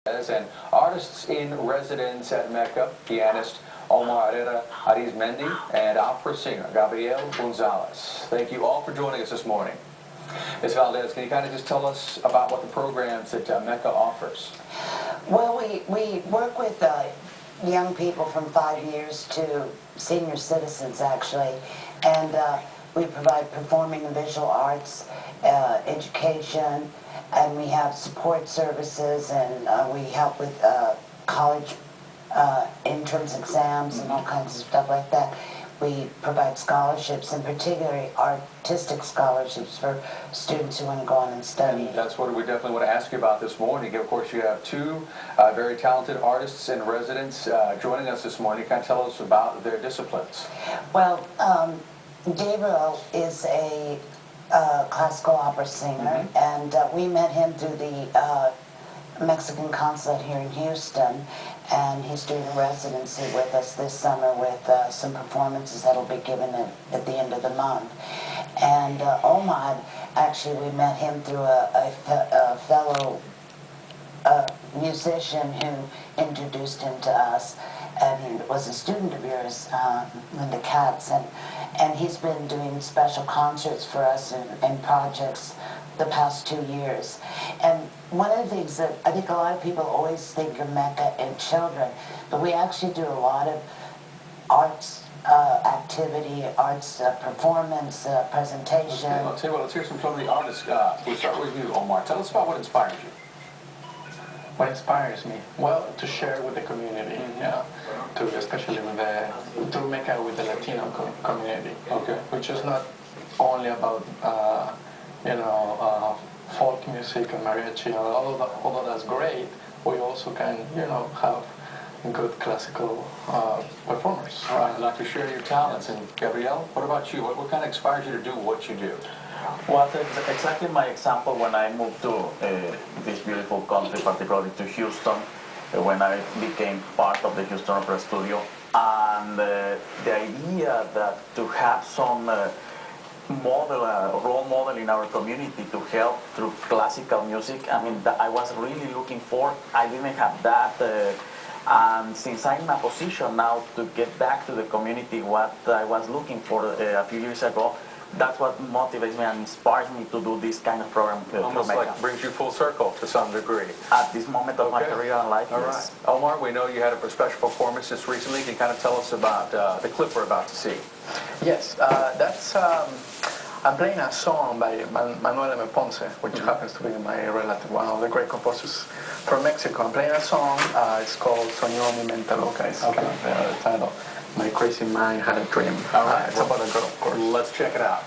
And artists in residence at MECA, pianist Omar Arizmendi and opera singer Gabriel Gonzalez. Thank you all for joining us this morning. Ms. Valdez, can you kind of just tell us about what the programs that MECA offers? Well, we work with young people from 5 years to senior citizens, actually, and we provide performing and visual arts, education, and we have support services, and we help with college entrance exams and all kinds of stuff like that. We provide scholarships, and particularly artistic scholarships for students who want to go on and study. And that's what we definitely want to ask you about this morning. Of course, you have two very talented artists in residence joining us this morning. Can you tell us about their disciplines? Well, Gabriel is a classical opera singer, and we met him through the Mexican consulate here in Houston, and he's doing a residency with us this summer with some performances that'll be given at the end of the month. And Omar, actually, we met him through a fellow musician who introduced him to us, and he was a student of yours, Linda Katz, and he's been doing special concerts for us and projects the past 2 years. And one of the things that I think a lot of people always think of MECA and children, but we actually do a lot of arts activity, arts performance, presentation. Okay, I'll tell you what, let's hear some from the artists. We'll start with you, Omar. Tell us about what inspires you. What inspires me? Well, to share with the community, especially with to MECA with the Latino community. Okay. Which is not only about folk music and mariachi, although that's great, we also can, have good classical performers. All right, I'd like to share your talents. And Gabriel, what about you? What kind of inspires you to do what you do? Well, exactly my example when I moved to this beautiful country, particularly to Houston, when I became part of the Houston Opera Studio. And the idea that to have some role model in our community to help through classical music, I mean, I was really looking for. I didn't have that. And since I'm in a position now to get back to the community what I was looking for a few years ago, that's what motivates me and inspires me to do this kind of program. Almost like brings you full circle to some degree. At this moment of my career and life, All yes. right. Omar, we know you had a special performance just recently. Can you kind of tell us about the clip we're about to see? Yes, that's I'm playing a song by Manuel M. Ponce, which happens to be my relative, one of the great composers from Mexico. I'm playing a song, it's called Soñó mi mente loca, it's kind of the title. My crazy mind had a dream. All right. It's about a girl, of course. Let's check it out.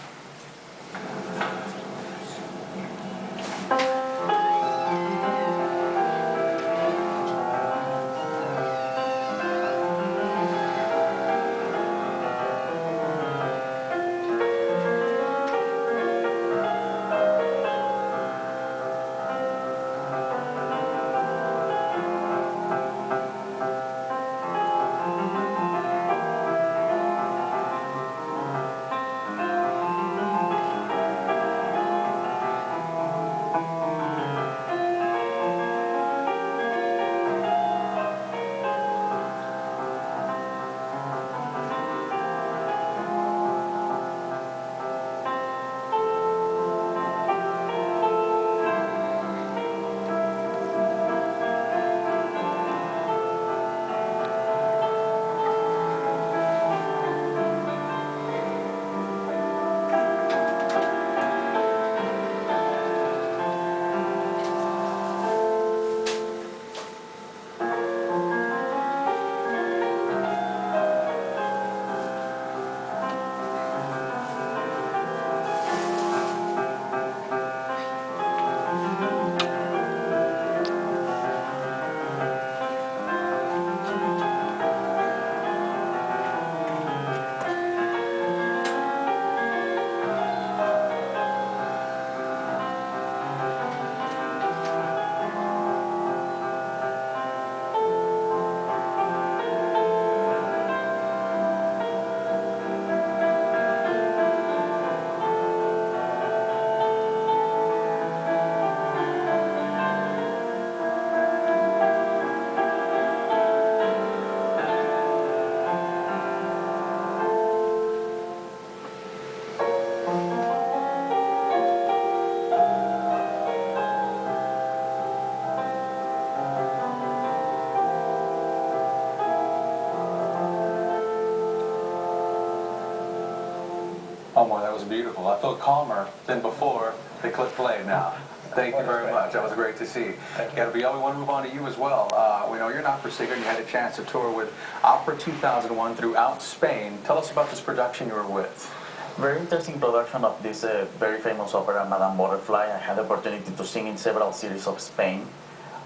Omar, that was beautiful. I feel calmer than before they click play now. Thank you very much. That was great to see. Gabriel, we want to move on to you as well. We know you're an opera singer. You had a chance to tour with Opera 2001 throughout Spain. Tell us about this production you were with. Very interesting production of this very famous opera, Madame Butterfly. I had the opportunity to sing in several cities of Spain.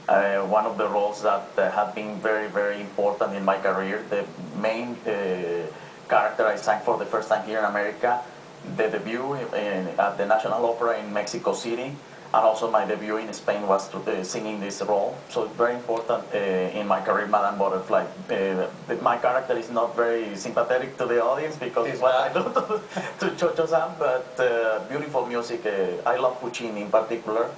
One of the roles that have been very, very important in my career. The main character I sang for the first time here in America, the debut at the National Opera in Mexico City, and also my debut in Spain was singing this role. So it's very important in my career, Madame Butterfly. My character is not very sympathetic to the audience because it's what I do to Cho-Cho-San, but beautiful music. I love Puccini in particular.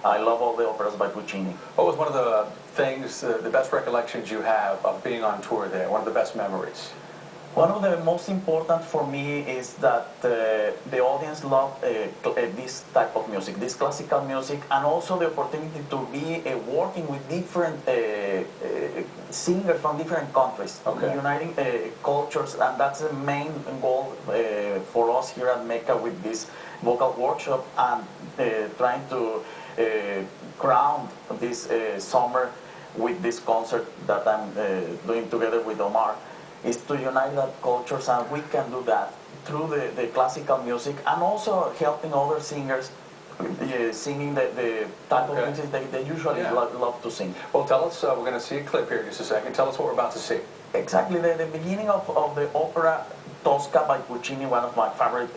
I love all the operas by Puccini. What was one of the things, the best recollections you have of being on tour there? One of the best memories? One of the most important for me is that the audience loved this type of music, this classical music, and also the opportunity to be working with different singers from different countries, uniting cultures, and that's the main goal for us here at MECA with this vocal workshop and trying to crown this summer with this concert that I'm doing together with Omar, is to unite that cultures, and we can do that through the classical music and also helping other singers singing the type of music they usually love to sing. Well, tell us, we're going to see a clip here in just a second. Tell us what we're about to see. Exactly, the beginning of the opera Tosca by Puccini, one of my favorite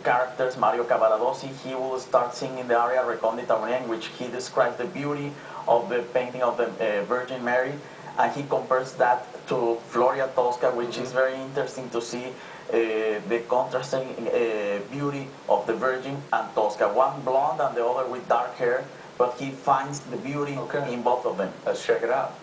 characters, Mario Cavaradossi, he will start singing the aria Recondita Maria, in which he describes the beauty of the painting of the Virgin Mary, and he compares that to Floria Tosca, which is very interesting to see the contrasting beauty of the Virgin and Tosca, one blonde and the other with dark hair, but he finds the beauty in both of them. Let's check it out.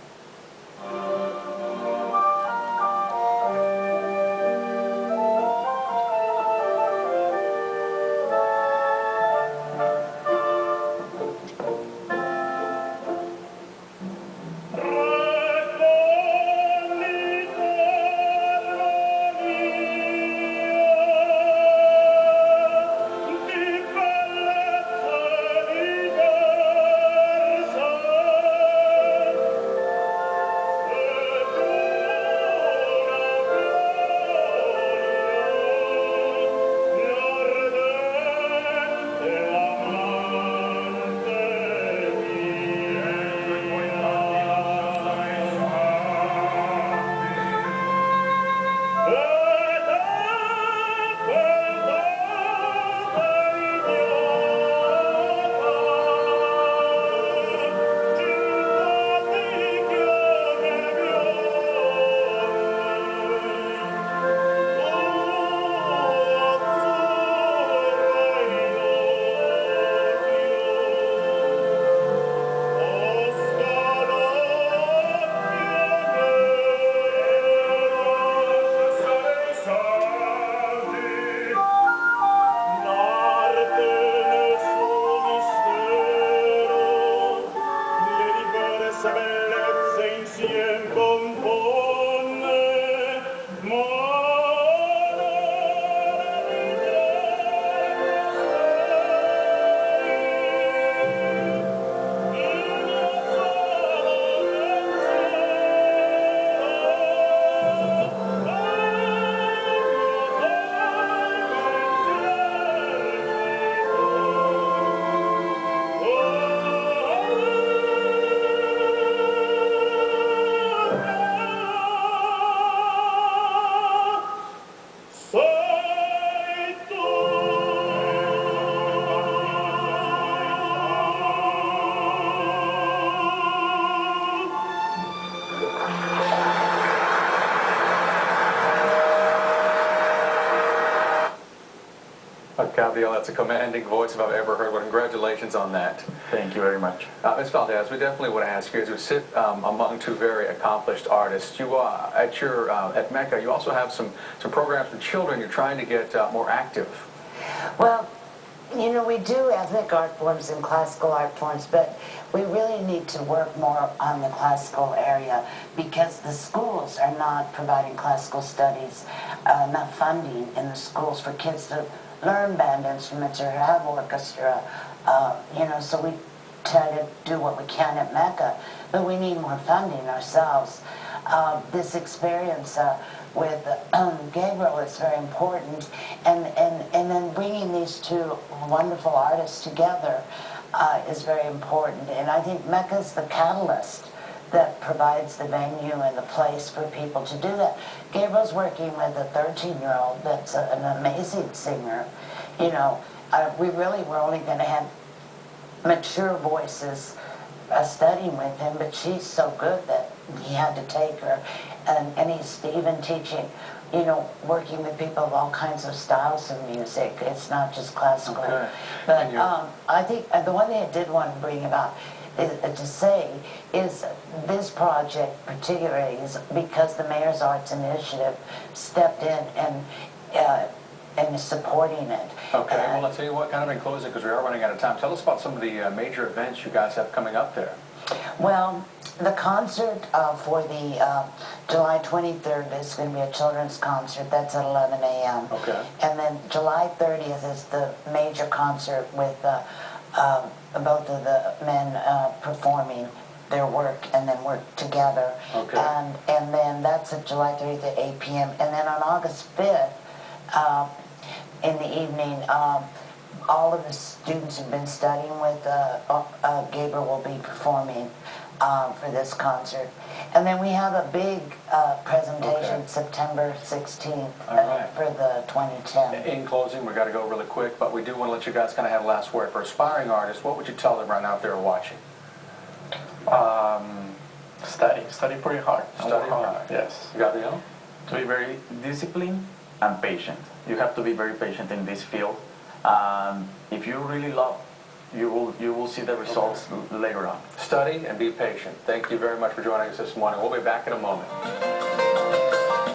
Gabriel, that's a commanding voice if I've ever heard one. Congratulations on that. Thank you very much. Ms. Valdez, we definitely want to ask you, as you sit among two very accomplished artists, you at MECA, you also have some programs for children. You're trying to get more active. Well, you know, we do ethnic art forms and classical art forms, but we really need to work more on the classical area because the schools are not providing classical studies, enough funding in the schools for kids to learn band instruments or have orchestra, you know, so we try to do what we can at MECA, but we need more funding ourselves. This experience with Gabriel is very important, and then bringing these two wonderful artists together is very important, and I think MECA is the catalyst that provides the venue and the place for people to do that. Gabriel's working with a 13-year-old that's an amazing singer. You know, we really were only going to have mature voices studying with him, but she's so good that he had to take her. And he's even teaching, you know, working with people of all kinds of styles of music. It's not just classical. Okay. But I think the one thing I did want to bring about to say is this project particularly is because the Mayor's Arts Initiative stepped in and is supporting it. Okay, well, I'll tell you what, kind of in closing, because we are running out of time, tell us about some of the major events you guys have coming up there. Well, the concert for the July 23rd is going to be a children's concert. That's at 11 a.m. Okay. And then July 30th is the major concert with both of the men performing their work and then work together. Okay. And then that's at July 30th at 8 p.m. And then on August 5th, in the evening, all of the students who've been studying with Gabriel will be performing for this concert. And then we have a big presentation September 16th for the 2010. In closing, we've got to go really quick, but we do want to let you guys kind of have the last word. For aspiring artists, what would you tell them right now if they're watching? Study pretty hard. Study hard. Yes. Gabriel? To be very disciplined and patient. You have to be very patient in this field. If you really love, you will see the results later on. Study and be patient. Thank you very much for joining us this morning. We'll be back in a moment.